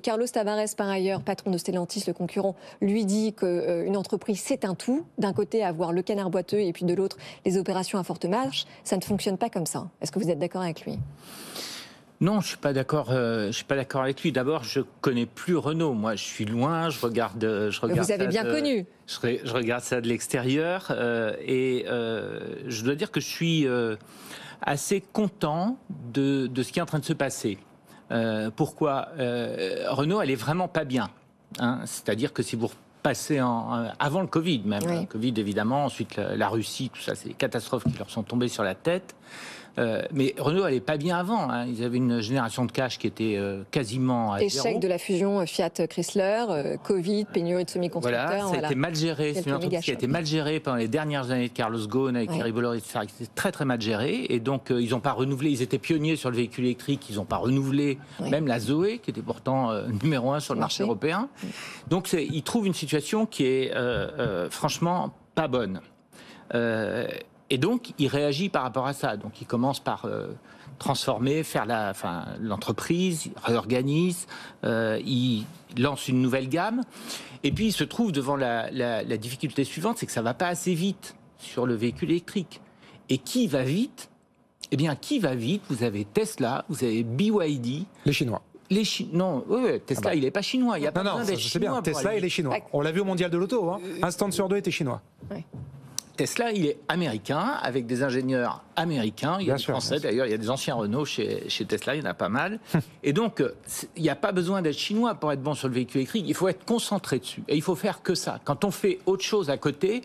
Carlos Tavares, par ailleurs, patron de Stellantis, le concurrent, lui dit qu'une entreprise, c'est un tout. D'un côté, avoir le canard boiteux et puis de l'autre, les opérations à forte marge. Ça ne fonctionne pas comme ça. Est-ce que vous êtes d'accord avec lui ? Non, je suis pas d'accord. Je suis pas d'accord avec lui. D'abord, je connais plus Renault. Moi, je suis loin. Je regarde. Vous avez bien connu. Je regarde ça de l'extérieur je dois dire que je suis assez content de ce qui est en train de se passer. Pourquoi Renault, elle est vraiment pas bien. Hein. C'est-à-dire que si vous repassez avant le Covid, même oui. le Covid évidemment, ensuite la Russie, tout ça, c'est des catastrophes qui leur sont tombées sur la tête. Mais Renault, elle n'est pas bien avant. Hein. Ils avaient une génération de cash qui était quasiment à Échec zéro. de la fusion Fiat-Chrysler, Covid, pénurie de semi-conducteurs. Voilà, ça a été mal géré. C'est une entreprise qui a été mal gérée pendant les dernières années de Carlos Ghosn avec Thierry Bolloré. C'était très très mal géré. Et donc ils n'ont pas renouvelé. Ils étaient pionniers sur le véhicule électrique. Ils n'ont pas renouvelé même la Zoé, qui était pourtant numéro 1 sur le marché européen. Donc ils trouvent une situation qui est franchement pas bonne. Et donc, il réagit par rapport à ça. Donc, il commence par transformer, faire l'entreprise, il réorganise, il lance une nouvelle gamme. Et puis, il se trouve devant la difficulté suivante, c'est que ça ne va pas assez vite sur le véhicule électrique. Et qui va vite ? Eh bien, qui va vite ? Vous avez Tesla, vous avez BYD. Les Chinois. Non, Tesla, il n'est pas chinois. Il y a pas besoin d'être je sais bien. chinois. Tesla, il est chinois. On l'a vu au Mondial de l'Auto. Hein. Un stand sur deux était chinois. Oui. Tesla, il est américain, avec des ingénieurs américains. Il y a des Français, d'ailleurs, il y a des anciens Renault chez Tesla, il y en a pas mal. Et donc, il n'y a pas besoin d'être chinois pour être bon sur le véhicule électrique. Il faut être concentré dessus. Et il faut faire que ça. Quand on fait autre chose à côté,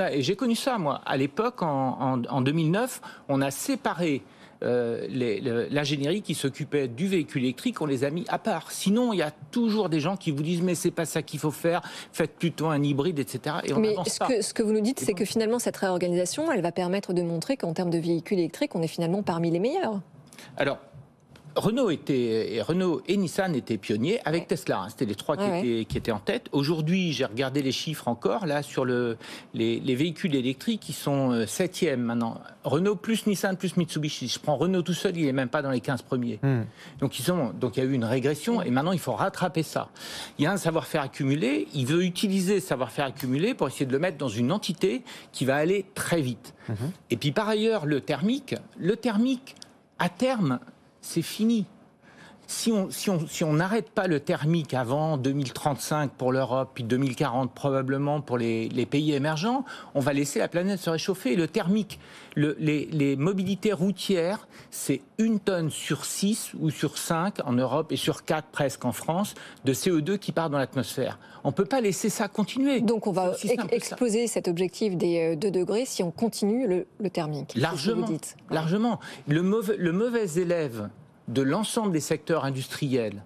et j'ai connu ça, moi, à l'époque, en 2009, on a séparé l'ingénierie qui s'occupait du véhicule électrique, on les a mis à part. Sinon, il y a toujours des gens qui vous disent mais c'est pas ça qu'il faut faire, faites plutôt un hybride, etc. Et on n'avance pas. Ce que vous nous dites, c'est que finalement cette réorganisation, elle va permettre de montrer qu'en termes de véhicules électriques, on est finalement parmi les meilleurs. Alors, Renault et Nissan étaient pionniers avec Tesla. Hein. C'était les trois qui étaient en tête. Aujourd'hui, j'ai regardé les chiffres encore là sur les véhicules électriques qui sont 7e maintenant. Renault plus Nissan plus Mitsubishi. Je prends Renault tout seul, il n'est même pas dans les 15 premiers. Donc il y a eu une régression et maintenant il faut rattraper ça. Il y a un savoir-faire accumulé. Il veut utiliser ce savoir-faire accumulé pour essayer de le mettre dans une entité qui va aller très vite. Et puis par ailleurs, le thermique, à terme, c'est fini. Si on n'arrête pas le thermique avant 2035 pour l'Europe, puis 2040 probablement pour les pays émergents, on va laisser la planète se réchauffer. Le thermique, les mobilités routières, c'est 1 tonne sur 6 ou sur 5 en Europe et sur 4 presque en France de CO2 qui part dans l'atmosphère. On ne peut pas laisser ça continuer. Donc on va exploser cet objectif des 2 degrés si on continue le thermique. Largement. Largement. Le mauvais élève de l'ensemble des secteurs industriels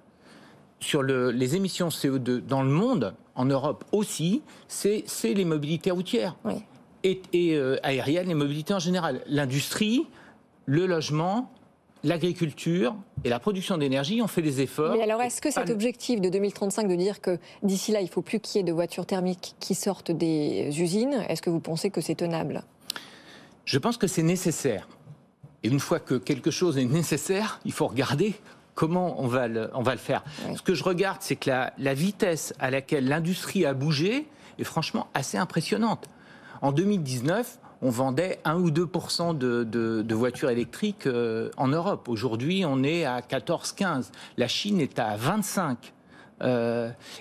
sur les émissions CO2 dans le monde, en Europe aussi, c'est les mobilités routières et aériennes, les mobilités en général. L'industrie, le logement, l'agriculture et la production d'énergie ont fait des efforts. Mais alors, est-ce que cet objectif de 2035 de dire que d'ici là, il ne faut plus qu'il y ait de voitures thermiques qui sortent des usines, est-ce que vous pensez que c'est tenable ? Je pense que c'est nécessaire. Et une fois que quelque chose est nécessaire, il faut regarder comment on va le faire. Ce que je regarde, c'est que la vitesse à laquelle l'industrie a bougé est franchement assez impressionnante. En 2019, on vendait 1 ou 2% de voitures électriques en Europe. Aujourd'hui, on est à 14-15. La Chine est à 25.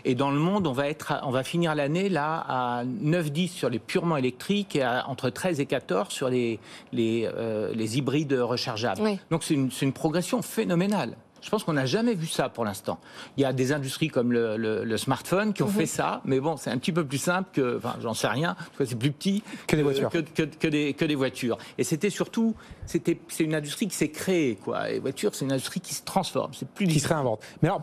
Et dans le monde, on va finir l'année là à 9-10 sur les purement électriques et entre 13 et 14 sur les hybrides rechargeables. Donc c'est une progression phénoménale. Je pense qu'on n'a jamais vu ça pour l'instant. Il y a des industries comme le smartphone qui ont fait ça, mais bon, c'est un petit peu plus simple que, enfin, j'en sais rien, c'est plus petit que des voitures. Que des voitures. Et c'est une industrie qui s'est créée, quoi. Et les voitures, c'est une industrie qui se transforme. C'est plus qui se réinvente. Mais alors,